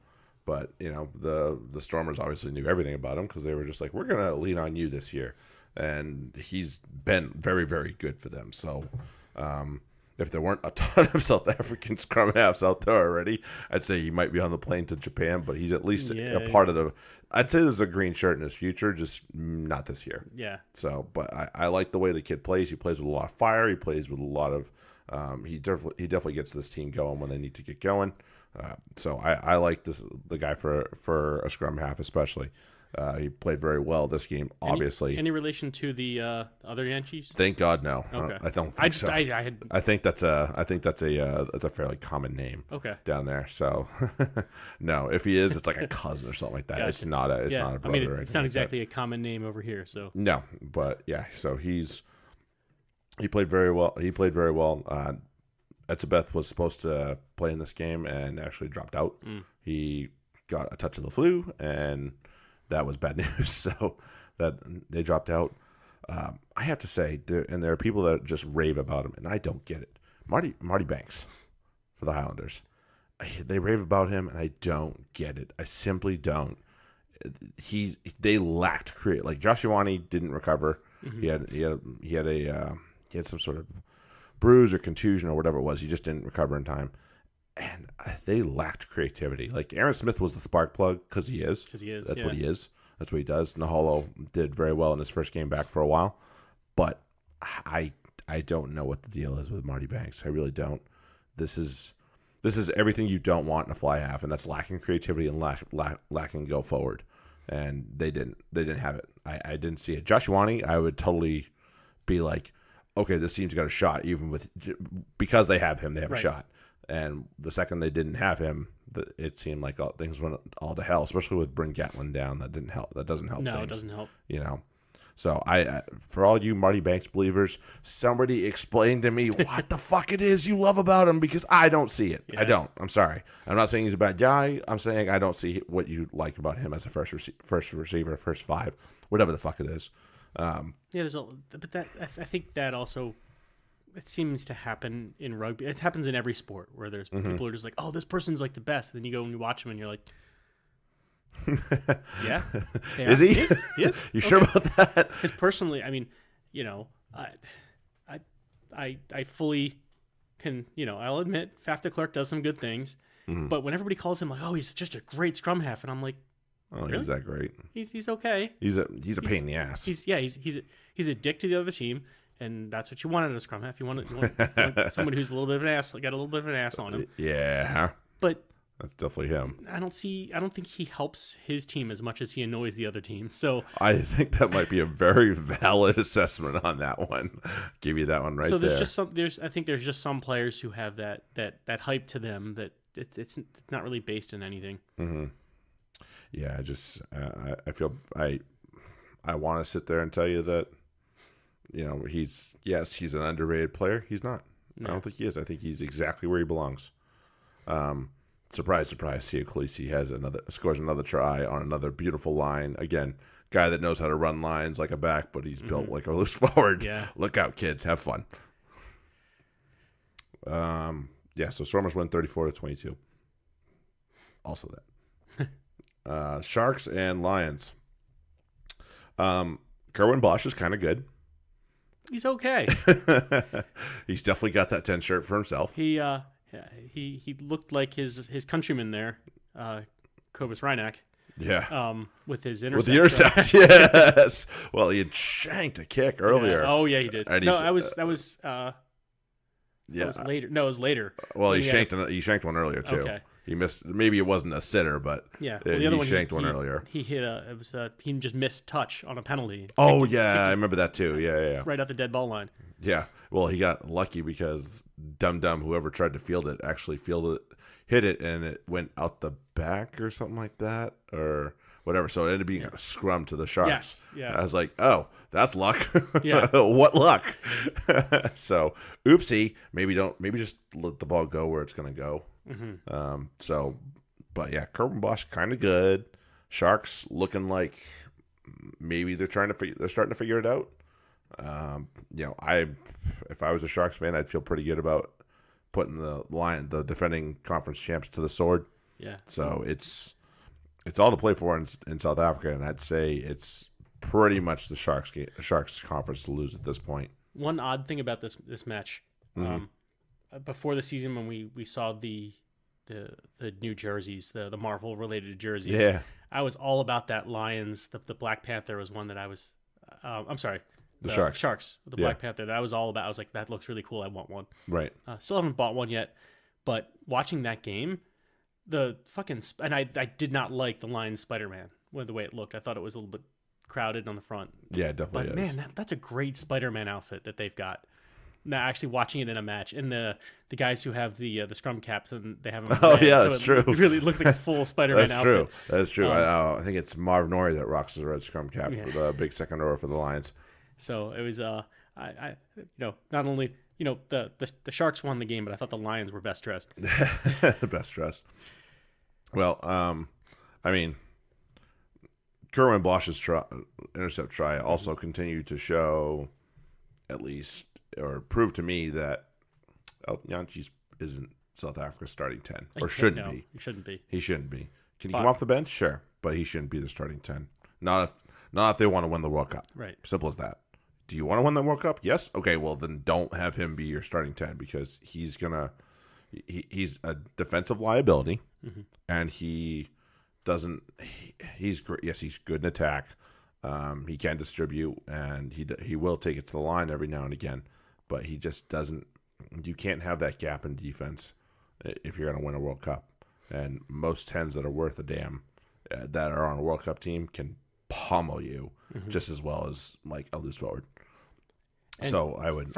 but you know the Stormers obviously knew everything about him because they were just like, we're gonna lean on you this year, and he's been very, very good for them. So. If there weren't a ton of South African scrum halves out there already, I'd say he might be on the plane to Japan, but he's at least a part of the – I'd say there's a green shirt in his future, just not this year. Yeah. So, but I like the way the kid plays. He plays with a lot of fire. He plays with a lot of he definitely gets this team going when they need to get going. So I like the guy for a scrum half especially. He played very well this game, obviously. Any relation to the other Yankees? Thank God, no. Okay. I don't think so. I think that's a fairly common name. Okay. Down there. So, no. If he is, it's like a cousin or something like that. Gotcha. It's not a brother. I mean, it's not exactly a common name over here. So no, but yeah. So he played very well. Etzebeth was supposed to play in this game and actually dropped out. He got a touch of the flu and. That was bad news. So that they dropped out. I have to say, there are people that just rave about him, and I don't get it. Marty Banks for the Highlanders. They rave about him, and I don't get it. I simply don't. They lacked creative. Like Josh Ioane didn't recover. He had some sort of bruise or contusion or whatever it was. He just didn't recover in time. And they lacked creativity. Like Aaron Smith was the spark plug because he is. That's what he is. That's what he does. Naholo did very well in his first game back for a while. But I don't know what the deal is with Marty Banks. I really don't. This is everything you don't want in a fly half, and that's lacking creativity and lacking go forward. And they didn't have it. I didn't see it. Josh Ioane, I would totally be like, okay, this team's got a shot, because they have him, they have a shot. And the second they didn't have him, it seemed like things went all to hell, especially with Bryn Gatlin down. That didn't help. That doesn't help. No, things, it doesn't help. You know. So for all you Marty Banks believers, somebody explain to me what the fuck it is you love about him, because I don't see it. Yeah. I don't. I'm sorry. I'm not saying he's a bad guy. I'm saying I don't see what you like about him as a first receiver, first five, whatever the fuck it is. I think that also. It seems to happen in rugby. It happens in every sport where there's people who are just like, oh, this person's like the best. And then you go and you watch him and you're like, yeah. Is he? He is. You sure about that? Because personally, I mean, you know, I fully can, you know, I'll admit Faf de Klerk does some good things. But when everybody calls him like, oh, he's just a great scrum half. And I'm like, oh, really? He's that great. He's okay. He's a pain in the ass. He's a dick to the other team. And that's what you want in a scrum half. You want someone who's a little bit of an ass, got a little bit of an ass on him. Yeah, but that's definitely him. I don't think he helps his team as much as he annoys the other team. So I think that might be a very valid assessment on that one. Give you that one right there. So I think there's just some players who have that hype to them that it's not really based in anything. Mm-hmm. Yeah, I feel I want to sit there and tell you that. You know, he's an underrated player. He's not. No. I don't think he is. I think he's exactly where he belongs. Surprise, surprise. Sia Khaleesi scores another try on another beautiful line. Again, guy that knows how to run lines like a back, but he's built like a loose forward. Yeah. Look out, kids. Have fun. So Stormers win 34-22. Also that. Sharks and Lions. Kerwin Bosch is kind of good. He's okay. He's definitely got that 10 shirt for himself. He looked like his countryman there, Kobus Reinach. Yeah. With his intercept. With the intercept, yes. Well, he had shanked a kick earlier. Yeah. Oh yeah, he did. No, that was later. No, it was later. Well, he shanked one earlier too. Okay. He missed. Maybe it wasn't a sitter, but Yeah. well, the other he one, shanked one earlier. He hit he just missed touch on a penalty. Oh yeah, I remember that too. Yeah. Right at the dead ball line. Yeah. Well, he got lucky because whoever tried to field it, actually hit it, and it went out the back or something like that, or whatever. So it ended up being a scrum to the Sharks. Yes. Yeah. I was like, oh, that's luck. Yeah. What luck? So, oopsie. Maybe just let the ball go where it's going to go. But yeah, Kerwin Bosch kind of good. Sharks looking like maybe they're starting to figure it out. If I was a Sharks fan, I'd feel pretty good about putting the defending conference champs to the sword. Yeah. So it's all to play for in South Africa, and I'd say it's pretty much the Sharks conference to lose at this point. One odd thing about this match, before the season when we saw the new jerseys, the Marvel related jerseys. Yeah. I was all about that Lions. The Black Panther was one that I was. I'm sorry. The Sharks. Sharks. The Black Panther. That I was all about. I was like, that looks really cool. I want one. Right. Still haven't bought one yet, but watching that game, and I did not like the Lions Spider-Man the way it looked. I thought it was a little bit crowded on the front. Yeah, it definitely But is. man, that's a great Spider-Man outfit that they've got. Now, actually watching it in a match, and the guys who have the scrum caps, and they have them. Oh, red, yeah, so that's it true. Really looks like a full Spider-Man That's outfit. true. That's true. I think it's Marv Norrie that rocks the red scrum cap for the big second row for the Lions. So it was I not only the Sharks won the game, but I thought the Lions were best dressed. Best dressed. Well, I mean, Kerwin Bosch's intercept try also continued to show, at least, or prove to me that Jantjies isn't South Africa's starting 10, or shouldn't be. He shouldn't be. He shouldn't be. Can he come off the bench? Sure, but he shouldn't be the starting 10. Not if they want to win the World Cup. Right. Simple as that. Do you want to win the World Cup? Yes. Okay. Well, then don't have him be your starting 10 because he's he's a defensive liability, and he doesn't. He's great. Yes, he's good in attack. He can distribute, and he will take it to the line every now and again, but he just doesn't. You can't have that gap in defense if you're going to win a World Cup. And most 10s that are worth a damn that are on a World Cup team can pummel you just as well as like a loose forward. And so I would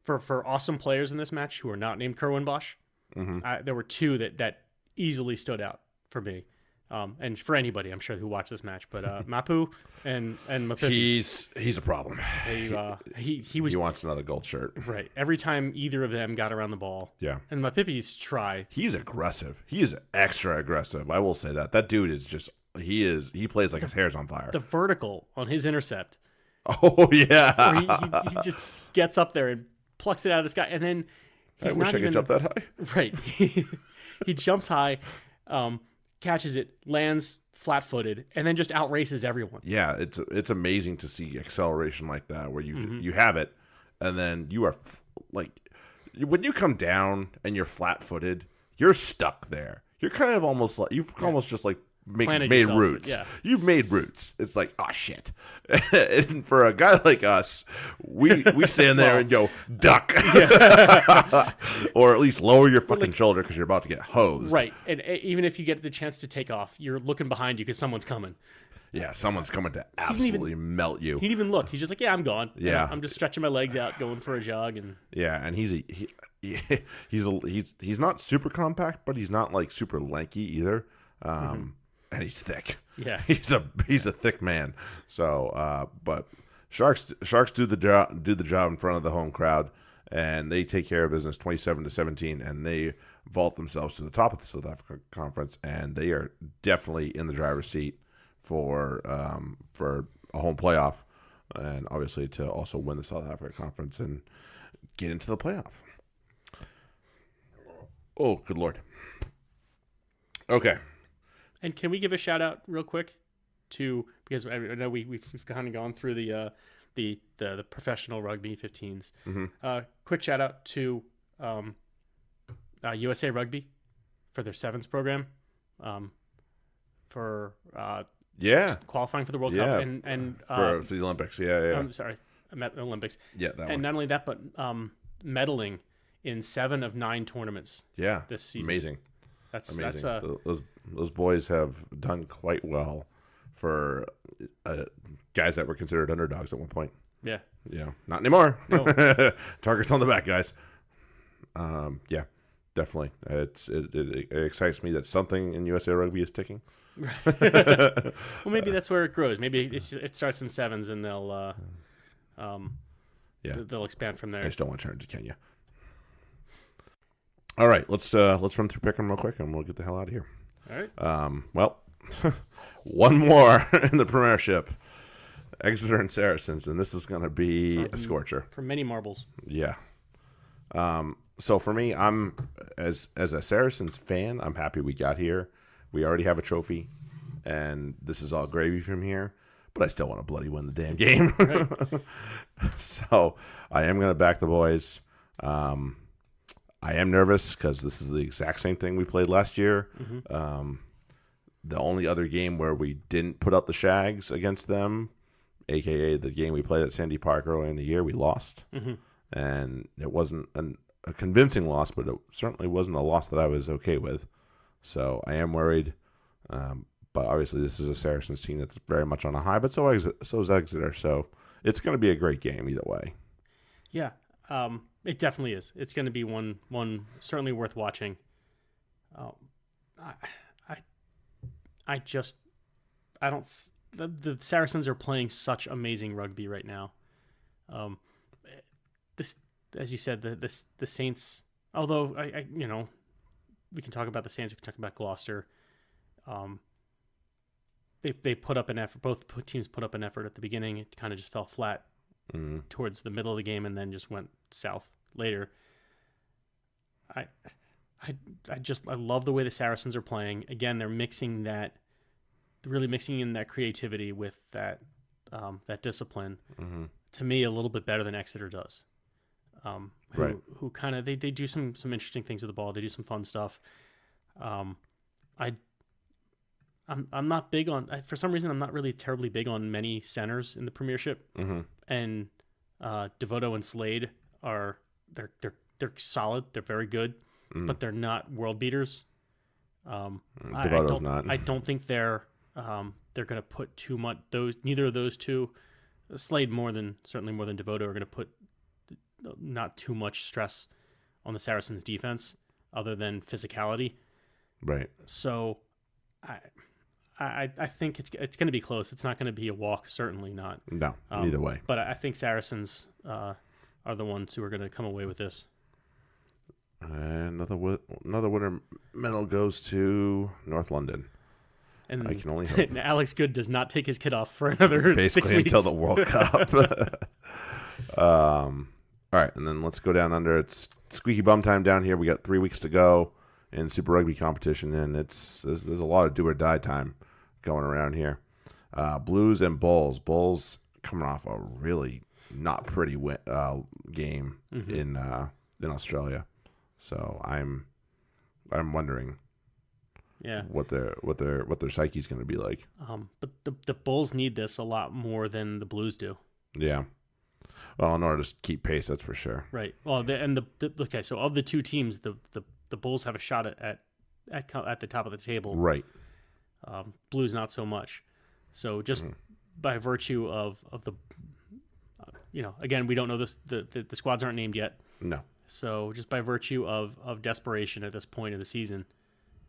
for awesome players in this match who are not named Kerwin Bosch. There were two that easily stood out for me. And for anybody, I'm sure, who watched this match, but Mapu and Mapipi. He's a problem. He wants another gold shirt. Right. Every time either of them got around the ball. Yeah. And Mapipi's try. He's aggressive. He is extra aggressive. I will say that. That dude is just he plays like his hair's on fire. The vertical on his intercept. Oh yeah. He just gets up there and plucks it out of the sky, and then I wish I could jump that high. Right. He jumps high. Catches it, lands flat-footed, and then just outraces everyone. Yeah, it's amazing to see acceleration like that, where you have it, and then you are when you come down and you're flat-footed, you're stuck there. You're kind of almost like almost just like made roots. Yeah. You've made roots. It's like, oh shit. And for a guy like us, we stand there and go duck, or at least lower your fucking shoulder because you're about to get hosed. Right, and even if you get the chance to take off, you're looking behind you because someone's coming. Yeah, some's coming to absolutely melt you. He didn't even look. He's just like, yeah, I'm gone. Yeah, I'm just stretching my legs out, going for a jog, and and he's not super compact, but he's not like super lanky either. And he's thick. Yeah, he's a thick man. So, but Sharks do the job in front of the home crowd, and they take care of business 27-17, and they vault themselves to the top of the South Africa Conference, and they are definitely in the driver's seat for a home playoff, and obviously to also win the South Africa Conference and get into the playoff. Oh, good Lord. Okay. And can we give a shout out real quick to, because I know we've kind of gone through the professional rugby 15s. Quick shout out to USA Rugby for their sevens program, for qualifying for the World Cup and for the Olympics. I'm sorry, Olympics. Yeah, that one. And not only that, but medaling in 7 of 9 tournaments. Yeah, this season. Amazing. amazing. Those boys have done quite well for guys that were considered underdogs at one point. Yeah. Yeah, not anymore. No. Targets on the back, guys. Yeah, definitely. It excites me that something in USA Rugby is ticking. Well, maybe that's where it grows. Maybe it starts in sevens, and they'll expand from there. I just don't want to turn to Kenya. All right, let's run through Pick'em real quick, and we'll get the hell out of here. All right. Well, one more in the Premiership. Exeter and Saracens, and this is going to be a scorcher. For many marbles. Yeah. So for me, I'm as a Saracens fan, I'm happy we got here. We already have a trophy, and this is all gravy from here. But I still want to bloody win the damn game. Right. So I am going to back the boys. I am nervous because this is the exact same thing we played last year. Mm-hmm. The only other game where we didn't put up the shags against them, a.k.a. the game we played at Sandy Park early in the year, we lost. Mm-hmm. And it wasn't a convincing loss, but it certainly wasn't a loss that I was okay with. So I am worried. But obviously this is a Saracens team that's very much on a high, but so is Exeter. So it's going to be a great game either way. Yeah, it definitely is. It's going to be one certainly worth watching. The Saracens are playing such amazing rugby right now. This, as you said, the Saints. Although we can talk about the Saints. We can talk about Gloucester. They put up an effort. Both teams put up an effort at the beginning. It kind of just fell flat towards the middle of the game, and then just went south later. I love the way the Saracens are playing. Again, they're really mixing in that creativity with that discipline. Mm-hmm. To me, a little bit better than Exeter does. Who kind of they do some interesting things with the ball. They do some fun stuff. I'm not big on, for some reason I'm not really terribly big on many centers in the Premiership. Mm-hmm. And Devoto and Slade they're solid. They're very good, but they're not world beaters. Devoto's not. I don't think they're going to put too much. Neither of those two, Slade certainly more than Devoto, are going to put not too much stress on the Saracens' defense, other than physicality. Right. So, I think it's going to be close. It's not going to be a walk. Certainly not. No, either way. But I think Saracens are the ones who are going to come away with this. Another winner medal goes to North London. And I can only hope. Alex Good does not take his kid off for another basically 6 weeks until the World Cup. All right, and then let's go down under. It's squeaky bum time down here. We got 3 weeks to go in Super Rugby competition, and there's a lot of do or die time going around here. Blues and Bulls. Bulls coming off a really not pretty game in Australia. So I'm wondering, what their psyche's going to be like. But the Bulls need this a lot more than the Blues do. Yeah. Well, in order to keep pace, that's for sure. Right. Well, okay. So of the two teams, the Bulls have a shot at the top of the table. Right. Blues not so much. So just by virtue of the, again, we don't know this. The squads aren't named yet. No. So just by virtue of desperation at this point of the season,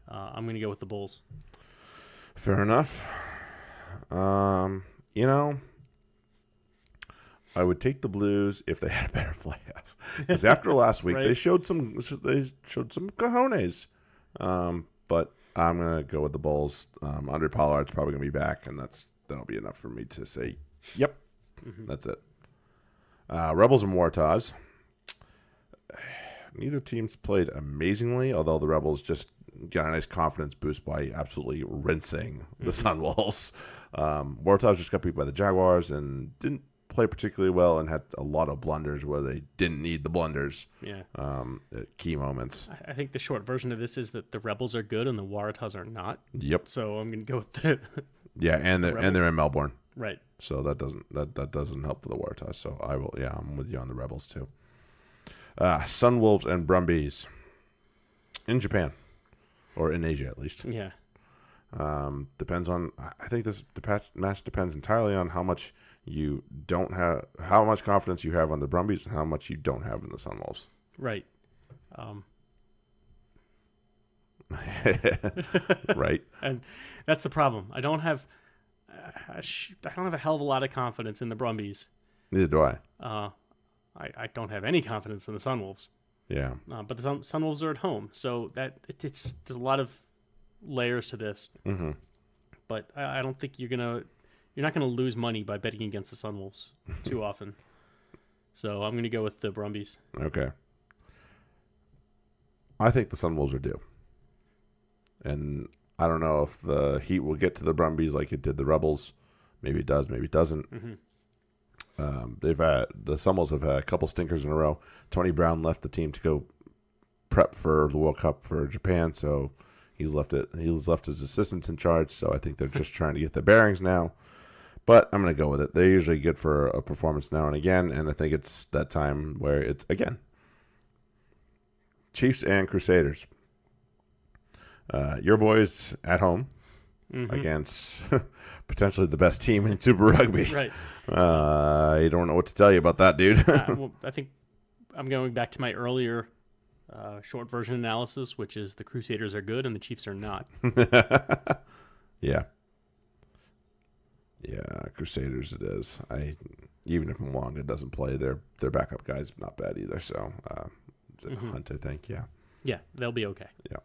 I'm going to go with the Bulls. Fair enough. I would take the Blues if they had a better fly half. Because after last week, right. they showed some cojones. But I'm gonna go with the Bulls. Andre Pollard's probably gonna be back, and that'll be enough for me to say, yep, that's it. Rebels and Waratahs. Neither team's played amazingly, although the Rebels just got a nice confidence boost by absolutely rinsing the Sunwolves. Waratahs just got beat by the Jaguars and didn't play particularly well and had a lot of blunders where they didn't need the blunders at key moments. I think the short version of this is that the Rebels are good and the Waratahs are not. Yep. So I'm going to go with the and they're in Melbourne. Right. So that doesn't help for the Waratahs. So I'm with you on the Rebels too. Sunwolves and Brumbies in Japan. or in Asia at least. Yeah. Depends on. I think this match depends entirely on how much you don't have, how much confidence you have on the Brumbies, and how much you don't have in the Sunwolves. Right. Right. And that's the problem. I don't have a hell of a lot of confidence in the Brumbies. Neither do I. I don't have any confidence in the Sunwolves. Yeah. But the Sunwolves are at home, so that there's a lot of layers to this. Mm-hmm. But I don't think you're not gonna lose money by betting against the Sunwolves too often. So I'm gonna go with the Brumbies. Okay. I think the Sunwolves are due. And I don't know if the heat will get to the Brumbies like it did the Rebels. Maybe it does, maybe it doesn't. Mm-hmm. The Sunwolves have had a couple stinkers in a row. Tony Brown left the team to go prep for the World Cup for Japan, so he's left his assistants in charge. So I think they're just trying to get their bearings now. But I'm going to go with it. They're usually good for a performance now and again, and I think it's that time where it's again Chiefs and Crusaders. Your boys at home against potentially the best team in Super Rugby. Right. I don't know what to tell you about that, dude. Well, I think I'm going back to my earlier short version analysis, which is the Crusaders are good and the Chiefs are not. Yeah. Yeah, Crusaders it is. Even if Mwanga doesn't play, their backup guy's not bad either. So Hunt, I think, yeah. Yeah, they'll be okay. Yeah.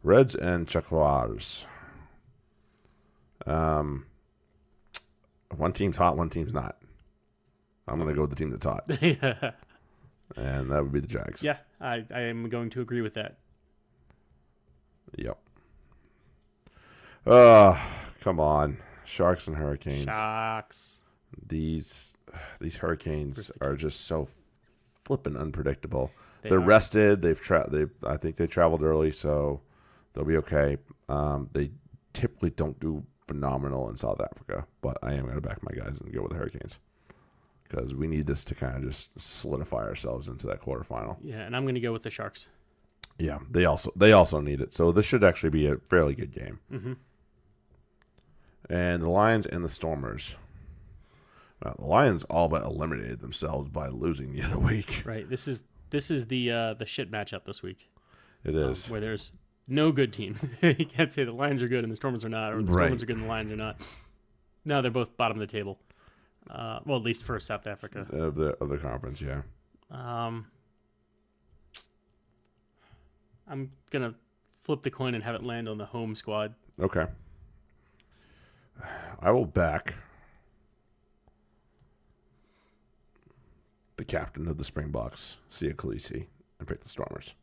Reds and Jaguars. One team's hot, one team's not. I'm going to go with the team that's hot. Yeah. And that would be the Jags. Yeah, I am going to agree with that. Yep. Come on. Sharks and Hurricanes. Sharks. These Hurricanes are just so flippin' unpredictable. They're rested. I think they traveled early, so they'll be okay. They typically don't do phenomenal in South Africa, but I am going to back my guys and go with the Hurricanes because we need this to kind of just solidify ourselves into that quarterfinal. Yeah, and I'm going to go with the Sharks. Yeah, they also need it. So this should actually be a fairly good game. Mm-hmm. And the Lions and the Stormers. The Lions all but eliminated themselves by losing the other week. Right. This is the shit matchup this week. It is. Where there's no good teams. You can't say the Lions are good and the Stormers are not, or the Stormers are good and the Lions are not. No, they're both bottom of the table. Well, at least for South Africa. Of the conference, yeah. I'm going to flip the coin and have it land on the home squad. Okay. I will back the captain of the Springboks, Sia Khaleesi, and pick the Stormers.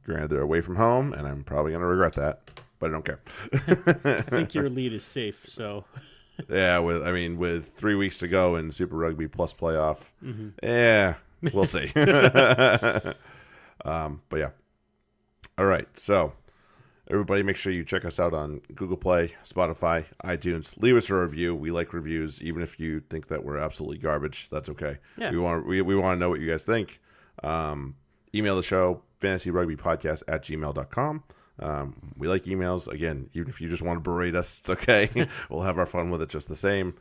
Granted, they're away from home, and I'm probably going to regret that, but I don't care. I think your lead is safe, so... Yeah, with 3 weeks to go in Super Rugby plus playoff, we'll see. But yeah. All right, so everybody make sure you check us out on Google Play, Spotify, iTunes. Leave us a review. We like reviews, even if you think that we're absolutely garbage. That's okay. Yeah. We want to know what you guys think. Email the show, fantasyrugbypodcast@gmail.com. We like emails. Again, even if you just want to berate us, it's okay. We'll have our fun with it just the same.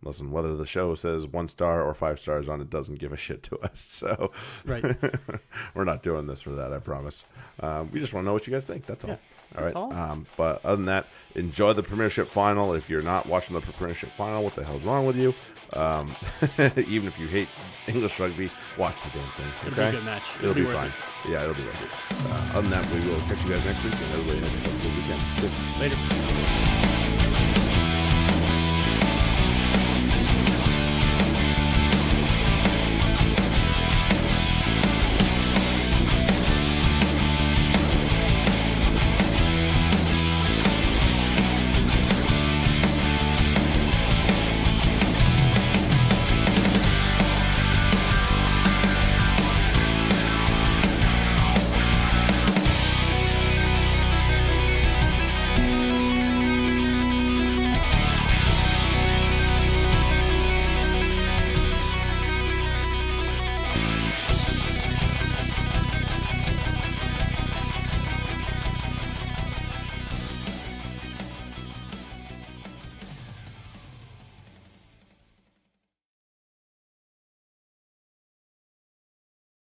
Listen, whether the show says 1 star or 5 stars on it doesn't give a shit to us. So right. We're not doing this for that, I promise. We just want to know what you guys think. That's all. Yeah, all right. that's all. But other than that, enjoy the Premiership final. If you're not watching the Premiership final, what the hell's wrong with you? Even if you hate English rugby, watch the damn thing. Okay? It'll be a good match. It'll be worth fine. it. Yeah, it'll be worth it. Other than that, we will catch you guys next week, and everybody have a good weekend. Good. Later.